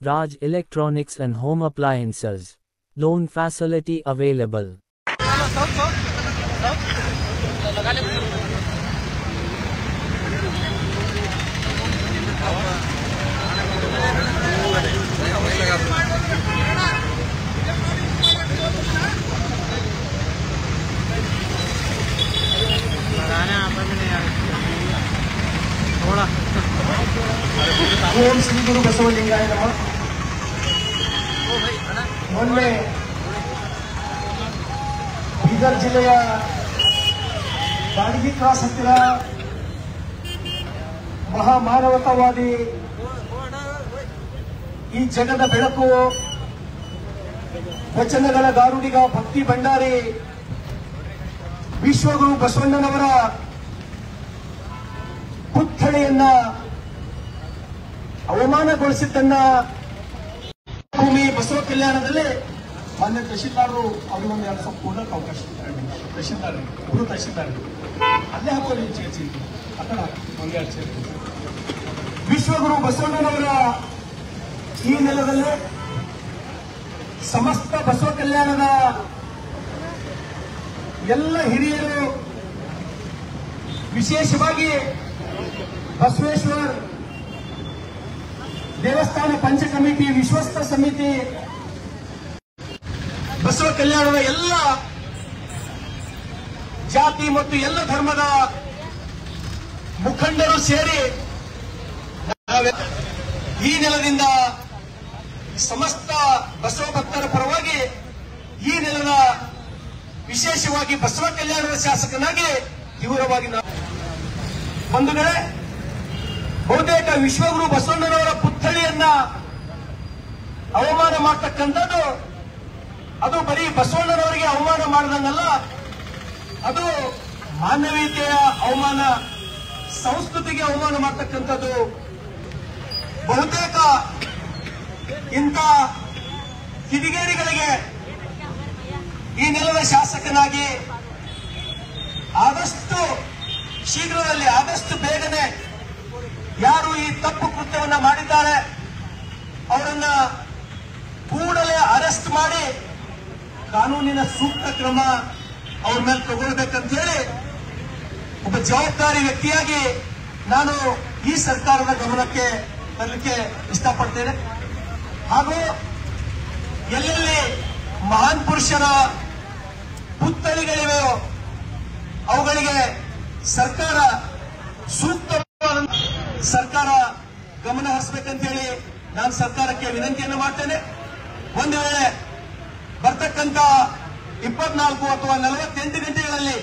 Raj Electronics and Home Appliances. Loan facility available. ओम श्री गुरु बसवलिंगाय नमः। ಮೊನ್ನೆ ಬೀದರ್ ಜಿಲ್ಲೆಯ ಬಾಡಗಿ ಕ್ರಾಸ್ ಹತ್ತಿರ ಮಹಾಮಾನವತಾವಾದಿ ಈ ಜಗದ ಬೆಳಕು ವಚನಗಳ ಗಾರುಡಿಗ ಭಕ್ತಿ ಭಂಡಾರಿ ವಿಶ್ವಗುರು ಬಸವಣ್ಣನವರ ಪುತ್ಥಳಿಯನ್ನ ಅವಮಾನಗೊಳಿಸಿದ್ದನ್ನ ಭೂಮಿ ಬಸವ ಕಲ್ಯಾಣದಲ್ಲಿ ಮಾನ್ಯ ತಹಶೀಲ್ದಾರರು ಅವ್ರಿಗೆ ಒಂದು 2 ಸ್ವಲ್ಪ ಕೊಡಕ್ಕೆ ಅವಕಾಶ ತಹಶೀಲ್ದಾರ್ ಗುರು ತಹಶೀಲ್ದಾರ್ ಅಲ್ಲೇ ಹಾಕೋದು ಚೇರ್ಸಿ ಆ ಕಡೆ ಒಂದು 2 ಚೇರ್ ವಿಶ್ವಗುರು ಬಸವಣ್ಣನವರ ಈ ನೆಲದಲ್ಲಿ ಸಮಸ್ತ ಬಸವ ಕಲ್ಯಾಣದ ಎಲ್ಲ ಹಿರಿಯರು ವಿಶೇಷವಾಗಿ ಬಸವೇಶ್ವರ ದೇವಸ್ಥಾನ ಪಂಚ ಕಮಿಟಿ ವಿಶ್ವಸ್ತ ಸಮಿತಿ ಬಸವ ಕಲ್ಯಾಣದ ಎಲ್ಲ ಜಾತಿ ಮತ್ತು ಎಲ್ಲ ಧರ್ಮದ ಮುಖಂಡರು ಸೇರಿ ಈ ನೆಲದಿಂದ ಸಮಸ್ತ ಬಸವ ಭಕ್ತರ ಪರವಾಗಿ ಈ ನೆಲದ ವಿಶೇಷವಾಗಿ ಬಸವ ಕಲ್ಯಾಣದ ಶಾಸಕನಾಗಿ ತೀವ್ರವಾಗಿ ಬಂಧುಗಳೇ, ಬಹುತೇಕ ವಿಶ್ವಗುರು ಬಸವಣ್ಣನವರ ಪುತ್ಥಳಿಯನ್ನ ಅವಮಾನ ಮಾಡತಕ್ಕಂಥದ್ದು ಅದು ಬರೀ ಬಸವಣ್ಣನವರಿಗೆ ಅವಮಾನ ಮಾಡದಂಗಲ್ಲ, ಅದು ಮಾನವೀಯತೆಯ ಅವಮಾನ, ಸಂಸ್ಕೃತಿಗೆ ಅವಮಾನ ಮಾಡತಕ್ಕಂಥದ್ದು. ಬಹುತೇಕ ಇಂಥ ಕಿಡಿಗೇಡಿಗಳಿಗೆ ಈ ನೆಲದ ಶಾಸಕನಾಗಿ ಆದಷ್ಟು ಶೀಘ್ರದಲ್ಲಿ ಆದಷ್ಟು ಬೇಗನೆ ಯಾರು ಈ ತಪ್ಪು ಕೃತ್ಯವನ್ನ ಮಾಡಿದ್ದಾರೆ ಅವರನ್ನ ಕೂಡಲೇ ಅರೆಸ್ಟ್ ಮಾಡಿ ಕಾನೂನಿನ ಸೂಕ್ತ ಕ್ರಮ ಅವ್ರ ಮೇಲೆ ತಗೊಳ್ಬೇಕಂತ ಹೇಳಿ ಒಬ್ಬ ಜವಾಬ್ದಾರಿ ವ್ಯಕ್ತಿಯಾಗಿ ನಾನು ಈ ಸರ್ಕಾರದ ಗಮನಕ್ಕೆ ತರಲಿಕ್ಕೆ ಇಷ್ಟಪಡ್ತೇನೆ. ಹಾಗೂ ಎಲ್ಲೆಲ್ಲಿ ಮಹಾನ್ ಪುರುಷರ ಪುತ್ಥಳಿಗಳಿವೆಯೋ ಅವುಗಳಿಗೆ ಸರ್ಕಾರ ಸರ್ಕಾರ ಗಮನ ಹರಿಸಬೇಕಂತ ಹೇಳಿ ನಾನು ಸರ್ಕಾರಕ್ಕೆ ವಿನಂತಿಯನ್ನು ಮಾಡ್ತೇನೆ. ಒಂದು ವೇಳೆ ಬರ್ತಕ್ಕಂಥ 24 ಅಥವಾ 48 ಗಂಟೆಗಳಲ್ಲಿ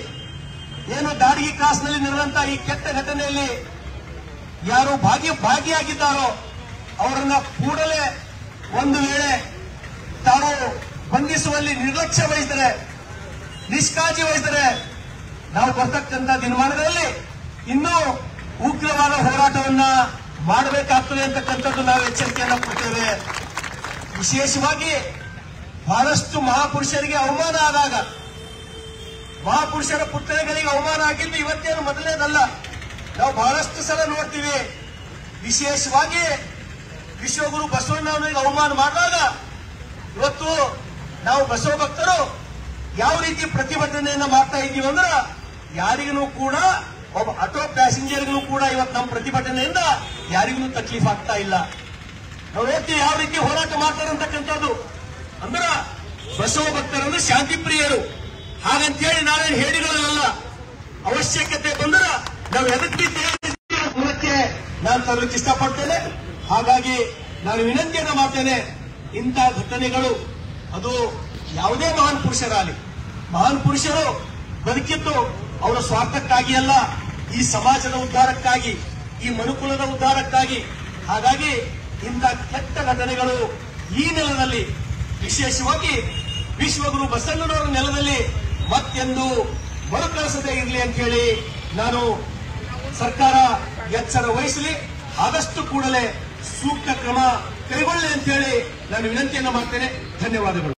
ಏನು ದಾಡಿಗೆ ಕ್ರಾಸ್ನಲ್ಲಿ ನಡೆದಂತಹ ಈ ಕೆಟ್ಟ ಘಟನೆಯಲ್ಲಿ ಯಾರು ಭಾಗಿಯಾಗಿದ್ದಾರೋ ಅವರನ್ನ ಕೂಡಲೇ ಒಂದು ವೇಳೆ ತಾವು ಬಂಧಿಸುವಲ್ಲಿ ನಿರ್ಲಕ್ಷ್ಯ ವಹಿಸಿದರೆ, ನಿಷ್ಕಾಳಜಿ ವಹಿಸಿದರೆ ನಾವು ಬರ್ತಕ್ಕಂಥ ದಿನಮಾನಗಳಲ್ಲಿ ಇನ್ನೂ ಉಗ್ರವಾದ ಹೋರಾಟವನ್ನ ಮಾಡಬೇಕಾಗ್ತದೆ ಅಂತಕ್ಕಂಥದ್ದು ನಾವು ಎಚ್ಚರಿಕೆಯನ್ನು ಕೊಡ್ತೇವೆ. ವಿಶೇಷವಾಗಿ ಬಹಳಷ್ಟು ಮಹಾಪುರುಷರಿಗೆ ಅವಮಾನ ಆದಾಗ, ಮಹಾಪುರುಷರ ಪುತ್ಥಳಿಗಳಿಗೆ ಅವಮಾನ ಆಗಿದ್ದು ಇವತ್ತೇನು ಮೊದಲನೇದಲ್ಲ, ನಾವು ಬಹಳಷ್ಟು ಸಲ ನೋಡ್ತೀವಿ. ವಿಶೇಷವಾಗಿ ವಿಶ್ವಗುರು ಬಸವಣ್ಣನವರಿಗೆ ಅವಮಾನ ಮಾಡಿದಾಗ ಇವತ್ತು ನಾವು ಬಸವ ಭಕ್ತರು ಯಾವ ರೀತಿ ಪ್ರತಿಭಟನೆಯನ್ನ ಮಾಡ್ತಾ ಇದ್ದೀವಿ ಅಂದ್ರೆ, ಯಾರಿಗೂ ಕೂಡ ಒಬ್ಬ ಆಟೋ ಪ್ಯಾಸೆಂಜರ್ಗೂ ಕೂಡ ಇವತ್ತು ನಮ್ಮ ಪ್ರತಿಭಟನೆಯಿಂದ ಯಾರಿಗೂ ತಕ್ಲೀಫ್ ಆಗ್ತಾ ಇಲ್ಲ. ನಾವು ಹೇಳ್ತೀವಿ ಯಾವ ರೀತಿ ಹೋರಾಟ ಮಾಡ್ತಾರೆ ಅಂತಕ್ಕಂಥದ್ದು. ಅಂದ್ರ ಬಸವ ಭಕ್ತರಂದ್ರೆ ಶಾಂತಿ ಪ್ರಿಯರು, ಹಾಗಂತೇಳಿ ನಾವೇನು ಹೇಳಿಗಳಲ್ಲ. ಅವಶ್ಯಕತೆ ಬಂದ್ರ ನಾವು ಎದಕ್ಕೆ ಮೂಲಕ್ಕೆ ನಾನು ತರಲಿಕ್ಕೆ ಇಷ್ಟಪಡ್ತೇನೆ. ಹಾಗಾಗಿ ನಾನು ವಿನಂತಿಯನ್ನು ಮಾಡ್ತೇನೆ, ಇಂಥ ಘಟನೆಗಳು ಅದು ಯಾವುದೇ ಮಹಾನ್ ಪುರುಷರಾಗಲಿ, ಮಹಾನ್ ಪುರುಷರು ಬದುಕಿದ್ದು ಅವರ ಸ್ವಾರ್ಥಕ್ಕಾಗಿ ಅಲ್ಲ, ಈ ಸಮಾಜದ ಉದ್ಧಾರಕ್ಕಾಗಿ, ಈ ಮನುಕುಲದ ಉದ್ಧಾರಕ್ಕಾಗಿ. ಹಾಗಾಗಿ ಇಂಥ ಕೆಟ್ಟ ಘಟನೆಗಳು ಈ ನೆಲದಲ್ಲಿ, ವಿಶೇಷವಾಗಿ ವಿಶ್ವಗುರು ಬಸವಣ್ಣನವರ ನೆಲದಲ್ಲಿ ಮತ್ತೆಂದು ಮರುಕಳಿಸದೇ ಇರಲಿ ಅಂತ ಹೇಳಿ ನಾನು ಸರ್ಕಾರ ಎಚ್ಚರ ವಹಿಸಲಿ, ಆದಷ್ಟು ಕೂಡಲೇ ಸೂಕ್ತ ಕ್ರಮ ಕೈಗೊಳ್ಳಿ ಅಂತ ಹೇಳಿ ನಾನು ವಿನಂತಿಯನ್ನು ಮಾಡ್ತೇನೆ. ಧನ್ಯವಾದಗಳು.